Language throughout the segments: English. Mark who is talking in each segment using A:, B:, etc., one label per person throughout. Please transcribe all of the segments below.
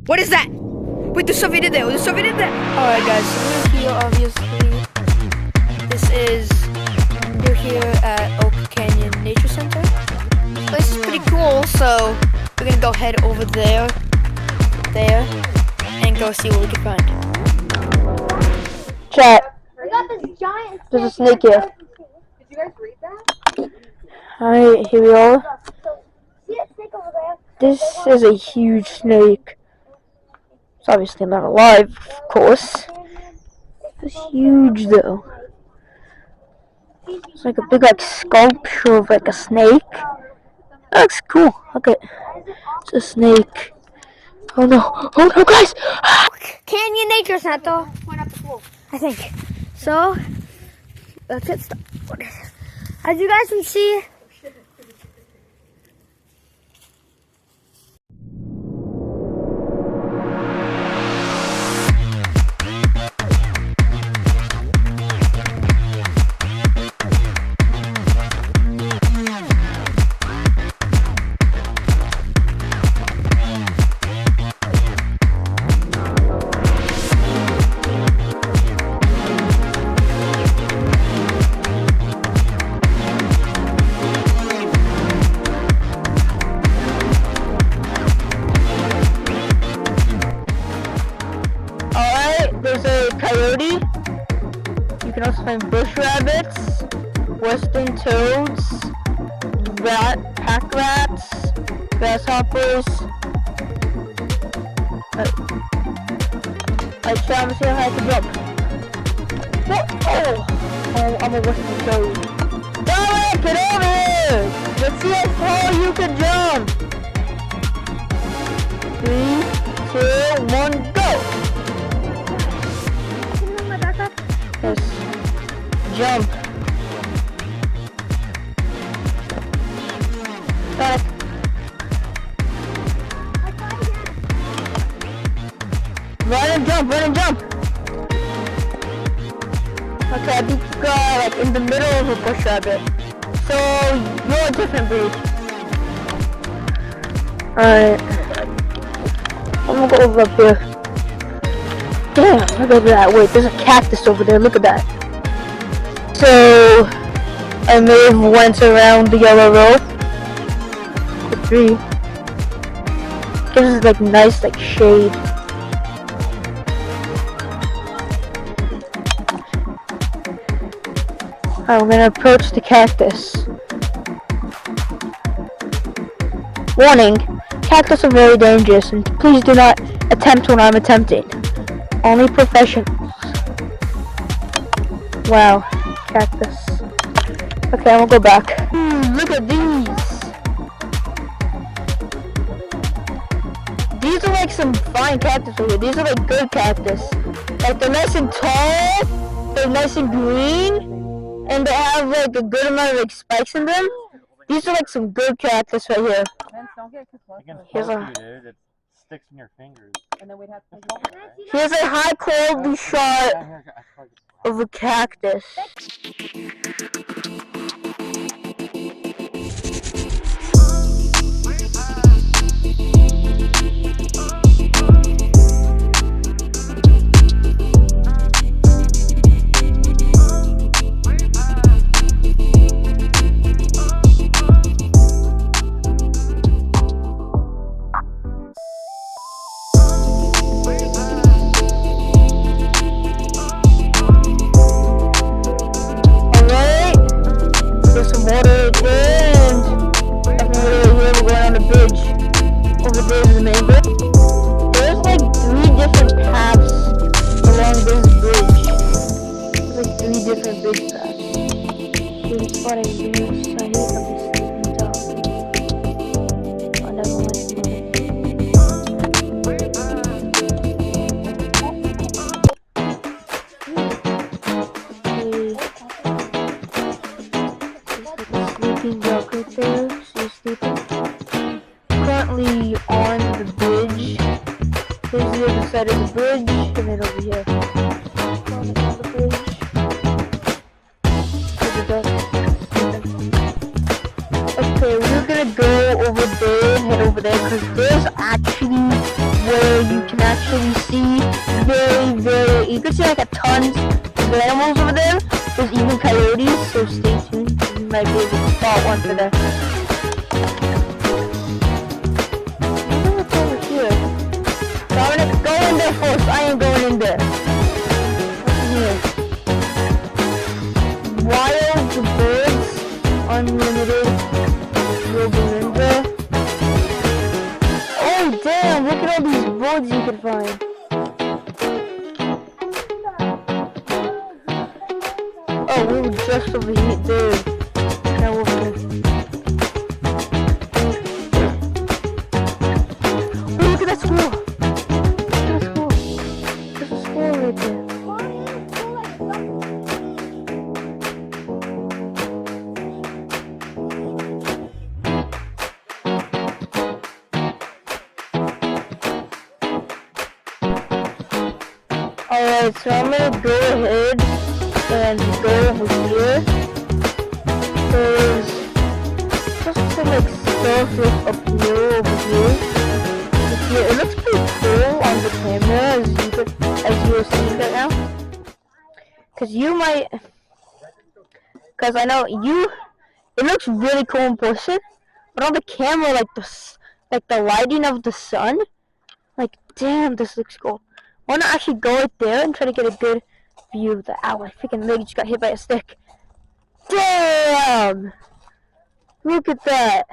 A: What is that? Wait, there's something in there. There's something in there. Alright guys, so we're here obviously. We're here at Oak Canyon Nature Center. This place is pretty cool, so we're gonna go head over there, and go see what we can find.
B: Chat.
C: We got this giant
B: There's a snake here.
C: Did you guys read that?
B: Alright, here we are.
C: See that snake over there?
B: This is a huge snake. It's obviously not alive, of course. It's huge though. It's like a big sculpture of a snake. That looks cool. Look at it's a snake. Oh no. Oh no, guys!
A: Canyon Nature Center. I think. So, let's get started. As you guys can see,
B: there's a coyote. You can also find bush rabbits, western toads, pack rats, grasshoppers. I try to see how I can jump. Oh, I'm a western toad. Dominic, get over here! Let's see how far you can jump. 3, 2, 1, go! Yes. Jump. Back. Run and jump, run and jump. Okay, I think you in the middle of a bush rabbit. So you're a different breed. Alright. I'm gonna go over up here. Damn, look at that. Wait, there's a cactus over there. Look at that. So, I may have went around the yellow rope. The tree. Gives us nice shade. I'm gonna approach the cactus. Warning, cactus are very dangerous and please do not attempt what I'm attempting. Only professionals. Wow, cactus. Okay, I'm gonna go back. Look at these. These are some fine cactus over here. These are good cactus. They're nice and tall. They're nice and green, and they have a good amount of spikes in them. These are some good cactus right here. Here's a.
D: Sticks in your fingers. And then we'd have to
B: Here's a high quality shot of a cactus. Currently on the bridge. Here's the other side of the bridge, and then over here. On the bridge. Okay, we're gonna go over there and head over there because there's actually where you can actually see you can see like a tons of animals over there. There's even coyotes, so stay tuned. You might be able to spot one for there. I wonder what's over here. Dominic, go in there first. I ain't going in there. What's in here? Wild birds, unlimited, Robolinda. Oh damn, look at all these birds you can find. Oh, we were just over here, there. Now over here. Oh, look at that squirrel. Look at that squirrel. There's a squirrel right there. Alright, so I'm gonna go ahead and go over here. There's just some like stuff like up here, over here. It looks pretty cool on the camera as you're seeing right now. Cause I know it looks really cool in person, but on the camera, like the lighting of the sun, like damn, this looks cool. I want to actually go right there and try to get a good view of the owl. My freaking leg just got hit by a stick. Damn! Look at that.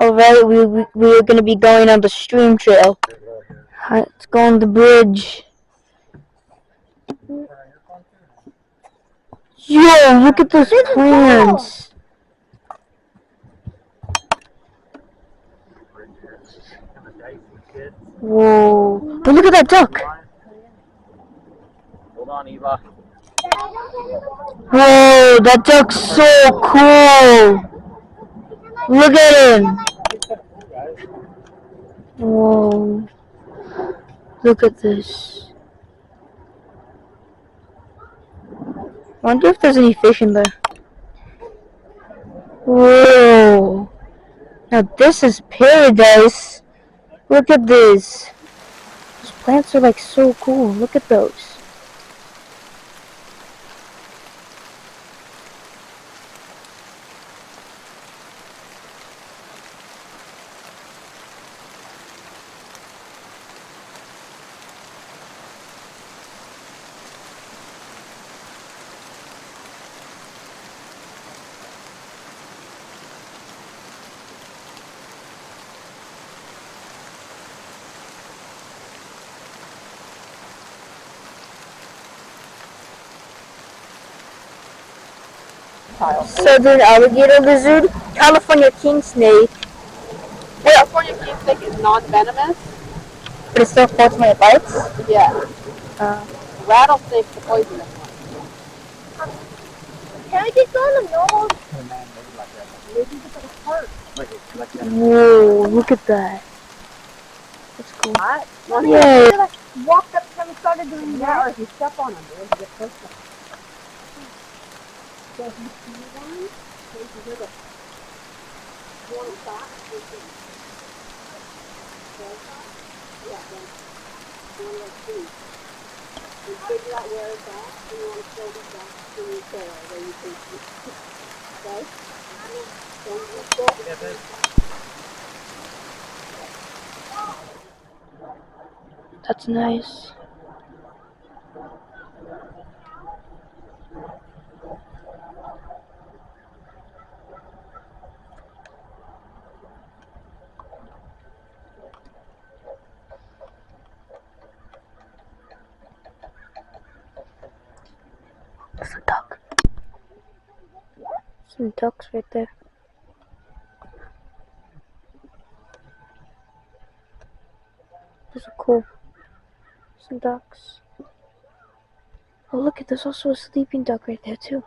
B: Alright, we're going to be going on the stream trail. Let's go on the bridge. Yo, look at those plants. Whoa. But look at that duck.
D: Hold on, Eva.
B: Whoa, that duck's so cool. Look at him. Whoa. Look at this. I wonder if there's any fish in there. Whoa. Now this is paradise. Look at this. Those plants are like so cool. Look at those. Southern alligator lizard, California king snake.
E: California king snake is non-venomous.
B: But it still bites when it bites?
E: Yeah. Rattlesnake's the poisonous one.
C: Can we just go on the normal?
B: Whoa, look at that. That's cool.
E: What?
B: Yeah.
C: Walked up to them and started doing
E: Yeah, or if you step on them, they'll get close to them. So if you see one, so you can hear the one shot, you can yeah, then you want to see. You figure out where it's at, and you want to show it back to your tail where you can see. Okay? Then you go.
B: That's nice. There's a duck. Some ducks right there. Those are cool. Some ducks. Oh, look at there's also a sleeping duck right there too.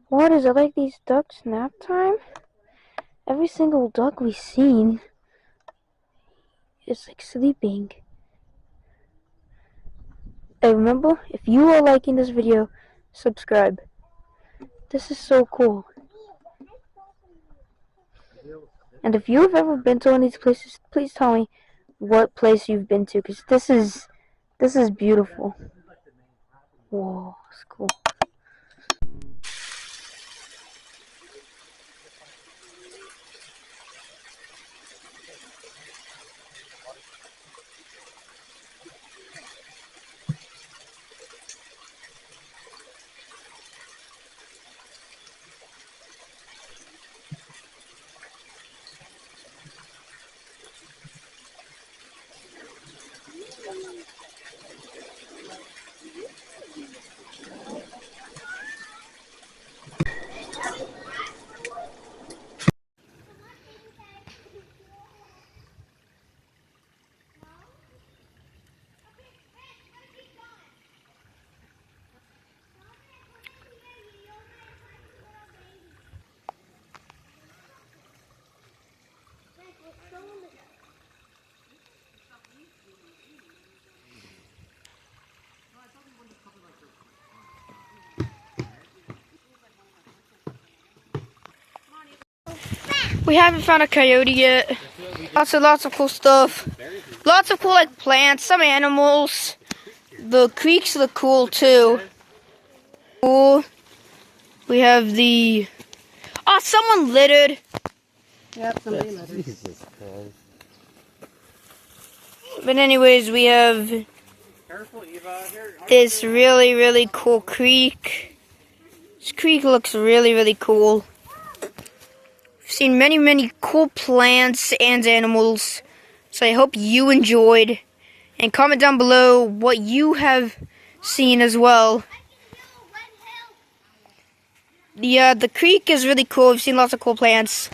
B: What is it like these ducks nap time? Every single duck we've seen is like sleeping. Hey, remember, if you are liking this video, subscribe. This is so cool. And if you've ever been to one of these places, please tell me what place you've been to, because this is beautiful. Whoa, it's cool.
A: We haven't found a coyote yet. Lots of cool stuff. Lots of cool like plants, some animals. The creeks look cool too. Cool. We have the someone littered.
E: Yep, somebody littered.
D: Jesus Christ.
A: But anyways, we have
D: Careful, Eva. Here,
A: this really cool creek. This creek looks really cool. We've seen many cool plants and animals. So I hope you enjoyed. And comment down below what you have seen as well. Yeah, the creek is really cool. We've seen lots of cool plants.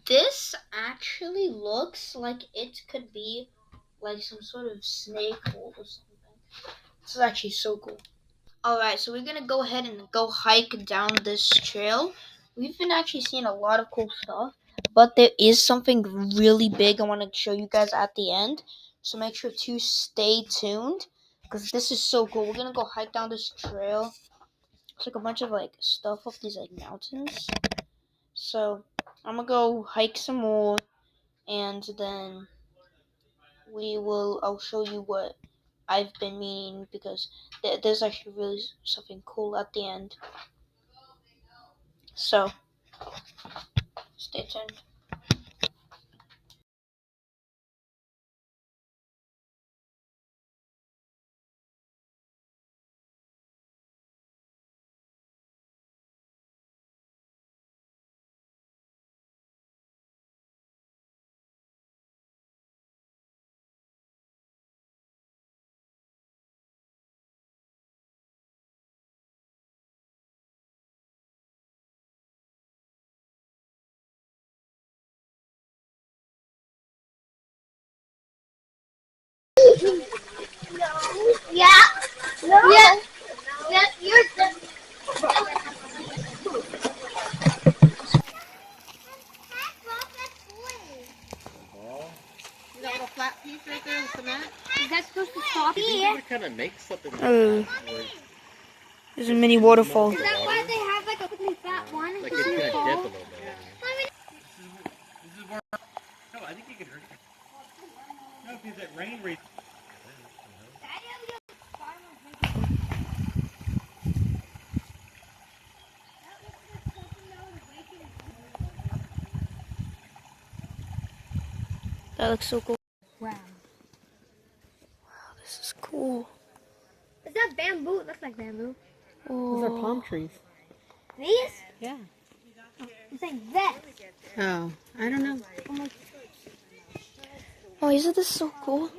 A: This actually looks like it could be like some sort of snake hole or something. This is actually so cool. Alright, so we're gonna go ahead and go hike down this trail. We've been actually seeing a lot of cool stuff, but there is something really big I want to show you guys at the end. So make sure to stay tuned, because this is so cool. We're gonna go hike down this trail. It's like a bunch of like stuff up these like mountains. So I'm gonna go hike some more. and then I'll show you what I've been meaning, because there's actually really something cool at the end. So, stay tuned.
C: Yeah. No. Yeah. Yeah. You're the.
E: See that little flat piece right there in cement?
C: Is that supposed to stop
D: You think
C: here?
D: you would kind of make something like
A: Oh.
D: that? Where
A: There's a mini waterfall.
C: Is that why they have like a really fat one?
D: like
C: Because
D: it's
C: you
D: gonna dip a
C: fall?
D: little bit.
F: This is where. No, I think you can hurt it. No, because that rain race.
A: That looks so cool.
C: Wow.
A: This is cool.
C: Is that bamboo? It looks like bamboo.
E: Those are palm trees.
C: These?
E: Yeah.
C: It's like that.
E: Oh, I don't know.
A: Oh, isn't this so cool?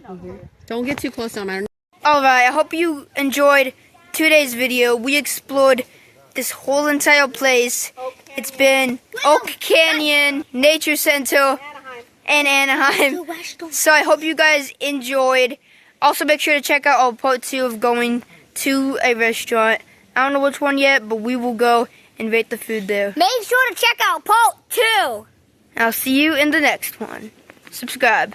E: Don't get too close to them. I don't
A: Alright, I hope you enjoyed today's video. We explored this whole entire place. It's been Oak Canyon, Nature Center, and Anaheim. So I hope you guys enjoyed. Also, make sure to check out our part 2 of going to a restaurant. I don't know which one yet, but we will go and rate the food there.
C: Make sure to check out part 2.
A: I'll see you in the next one. Subscribe.